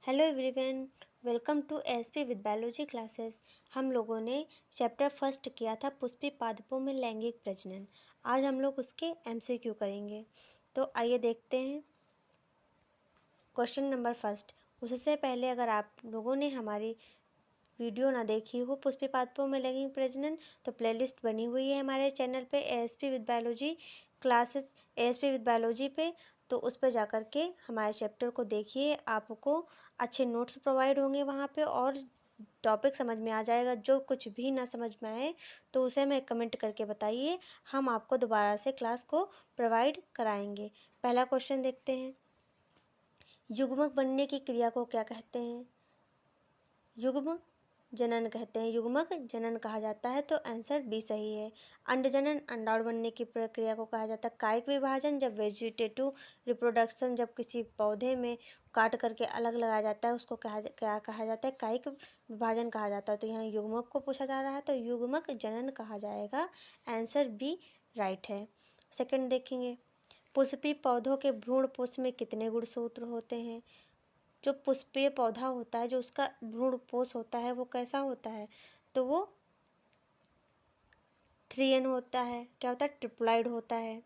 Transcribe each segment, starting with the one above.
Hello everyone, welcome to SP with biology classes. हम लोगों ने चैप्टर फर्स्ट किया था पुष्पी पादपों में लैंगिक प्रजनन। आज हम लोग उसके एमसीक्यू करेंगे। तो आइए देखते हैं क्वेश्चन नंबर फर्स्ट। उससे पहले अगर आप लोगों ने हमारी वीडियो ना देखी हो पुष्पी पादपों में लैंगिक प्रजनन, तो प्लेलिस्ट बनी हुई है हमारे चैनल पे ASP with biology classes, ASP with biology पे। तो उस पर जा कर के हमारे चैप्टर को देखिए, आपको अच्छे नोट्स प्रोवाइड होंगे वहाँ पे और टॉपिक समझ में आ जाएगा। जो कुछ भी ना समझ में आए तो उसे हमें कमेंट करके बताइए, हम आपको दोबारा से क्लास को प्रोवाइड कराएंगे। पहला क्वेश्चन देखते हैं, युग्मक बनने की क्रिया को क्या कहते हैं? युग्म जनन कहते हैं, युग्मक जनन कहा जाता है। तो आंसर बी सही है। अंडजनन अंडाणु बनने की प्रक्रिया को कहा जाता है कायिक विभाजन। जब वेजिटेटिव रिप्रोडक्शन, जब किसी पौधे में काट करके अलग लगाया जाता है उसको क्या कहा जाता है? कायिक विभाजन कहा जाता है। तो यहाँ युग्मक को पूछा जा रहा है तो युग्मक जनन कहा जाएगा। आंसर बी राइट है। सेकंड देखेंगे, पुष्पी पौधों के भ्रूण पोष में कितने गुणसूत्र होते हैं? जो पुष्पीय पौधा होता है, जो उसका भ्रूणपोष होता है, वो कैसा होता है? तो वो 3N होता है। क्या होता है? ट्रिप्लॉइड होता है।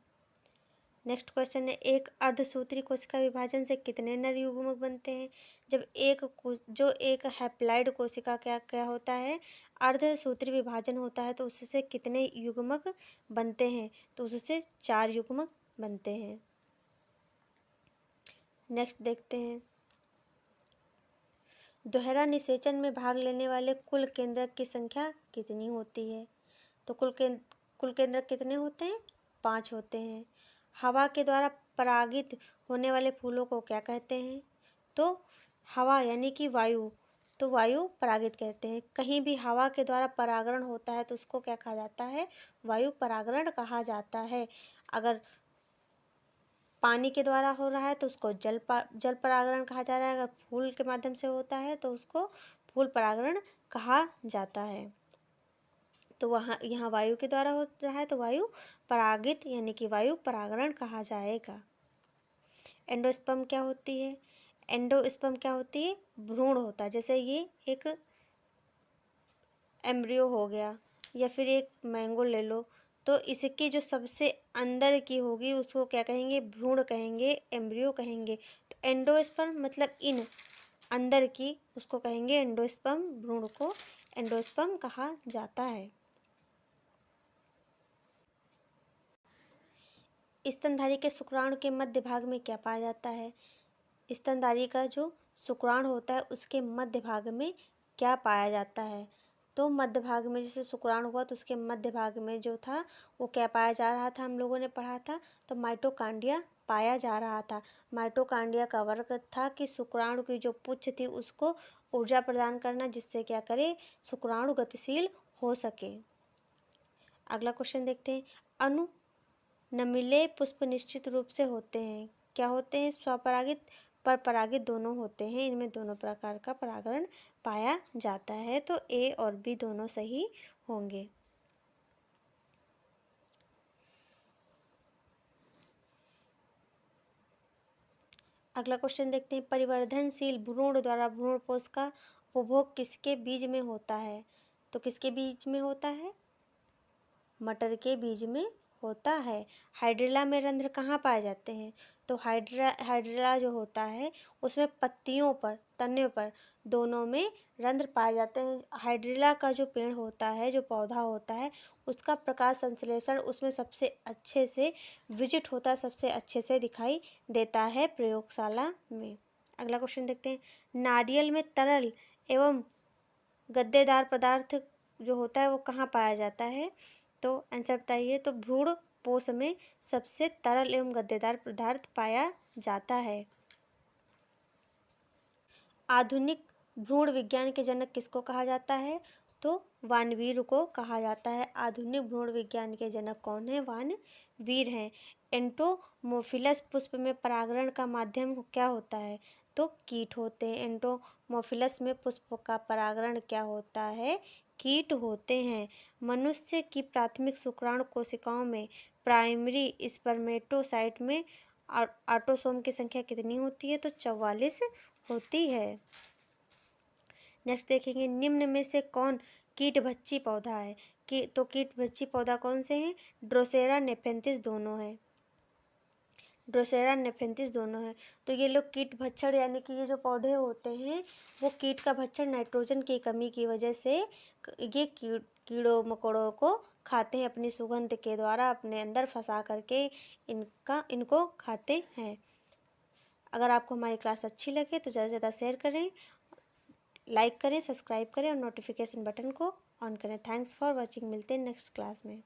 नेक्स्ट क्वेश्चन है, एक अर्धसूत्री कोशिका विभाजन से कितने नर युग्मक बनते हैं? जब एक हैप्लॉइड कोशिका क्या क्या होता है? अर्धसूत्री विभाजन होता है। तो उससे कितने युग्मक बनते हैं? तो उससे 4 युग्मक बनते हैं। नेक्स्ट देखते हैं, दोहरा निषेचन में भाग लेने वाले कुल केंद्रक की संख्या कितनी होती है? तो कुल केंद्रक कितने होते हैं? 5 होते हैं। हवा के द्वारा परागित होने वाले फूलों को क्या कहते हैं? तो हवा यानी कि वायु, तो वायु परागित कहते हैं। कहीं भी हवा के द्वारा परागण होता है तो उसको क्या कहा जाता है? वायु परागण कहा जाता है। अगर पानी के द्वारा हो रहा है तो उसको जल परागण कहा जा रहा है। अगर फूल के माध्यम से होता है तो उसको फूल परागण कहा जाता है। तो वहाँ यहाँ वायु के द्वारा हो रहा है तो वायु परागित यानी कि वायु परागण कहा जाएगा। एंडोस्पर्म क्या होती है? एंडोस्पर्म क्या होती है? भ्रूण होता है। जैसे ये एक एम्ब्रियो हो गया या फिर एक मैंगो ले लो, तो इसकी जो सबसे अंदर की होगी उसको क्या कहेंगे? भ्रूण कहेंगे, एम्ब्रियो कहेंगे। तो एंडोस्पर्म मतलब इन अंदर की, उसको कहेंगे एंडोस्पर्म। भ्रूण को एंडोस्पर्म कहा जाता है। स्तनधारी के शुक्राणु के मध्य भाग में क्या पाया जाता है? स्तनधारी का जो शुक्राणु होता है उसके मध्य भाग में क्या पाया जाता है? तो मध्य भाग में, जैसे शुक्राणु हुआ तो उसके मध्य भाग में जो था वो क्या पाया जा रहा था? हम लोगों ने पढ़ा था तो माइटोकांड्रिया पाया जा रहा था। माइटोकांड्रिया का वर्क था कि शुक्राणु की जो पुच्छ थी उसको ऊर्जा प्रदान करना, जिससे क्या करे? शुक्राणु गतिशील हो सके। अगला क्वेश्चन देखते हैं, अणु नमीले पुष्प निश्चित रूप से होते हैं। क्या होते हैं? स्वपरागित परपरागित दोनों होते हैं। इनमें दोनों प्रकार का परागण पाया जाता है। तो ए और बी दोनों सही होंगे। अगला क्वेश्चन देखते हैं, परिवर्धनशील भ्रूण द्वारा भ्रूणपोष का उपभोग किसके बीज में होता है? तो किसके बीज में होता है? मटर के बीज में होता है। हाइड्रिला में रंध्र कहाँ पाए जाते हैं? तो हाइड्रिला जो होता है उसमें पत्तियों पर, तने पर, दोनों में रंध्र पाए जाते हैं। हाइड्रिला का जो पेड़ होता है, जो पौधा होता है, उसका प्रकाश संश्लेषण उसमें सबसे अच्छे से विजिट होता है, सबसे अच्छे से दिखाई देता है प्रयोगशाला में। अगला क्वेश्चन देखते हैं, नारियल में तरल एवं गद्देदार पदार्थ जो होता है वो कहाँ पाया जाता है? तो आंसर बताइए। तो भ्रूण पोष में सबसे तरल एवं गद्देदार पदार्थ पाया जाता है। आधुनिक भ्रूण विज्ञान के जनक किसको कहा जाता है? तो वानवीर को कहा जाता है। आधुनिक भ्रूण विज्ञान के जनक कौन है? वानवीर हैं। एंटोमोफिलस पुष्प में परागण का माध्यम क्या होता है? तो कीट होते हैं। एंटोमोफिलस में पुष्प का परागण क्या होता है? कीट होते हैं। मनुष्य की प्राथमिक शुक्राणु कोशिकाओं में प्राइमरी स्पर्मेटोसाइट में ऑटोसोम की संख्या कितनी होती है? तो 44 होती है। नेक्स्ट देखेंगे, निम्न में से कौन कीटभक्षी पौधा है? तो कीटभक्षी पौधा कौन से हैं? ड्रोसेरा नेफेंथिस दोनों है। ड्रोसेरा नेफेंथिस दोनों है। तो ये लोग कीट भक्षण यानी कि ये जो पौधे होते हैं वो कीट का भक्षण नाइट्रोजन की कमी की वजह से ये कीड़ों मकोड़ों को खाते हैं, अपनी सुगंध के द्वारा अपने अंदर फंसा करके इनको खाते हैं। अगर आपको हमारी क्लास अच्छी लगे तो ज़्यादा से ज़्यादा शेयर करें, लाइक करें, सब्सक्राइब करें और नोटिफिकेशन बटन को ऑन करें। Thanks for watching. मिलते हैं नेक्स्ट क्लास में।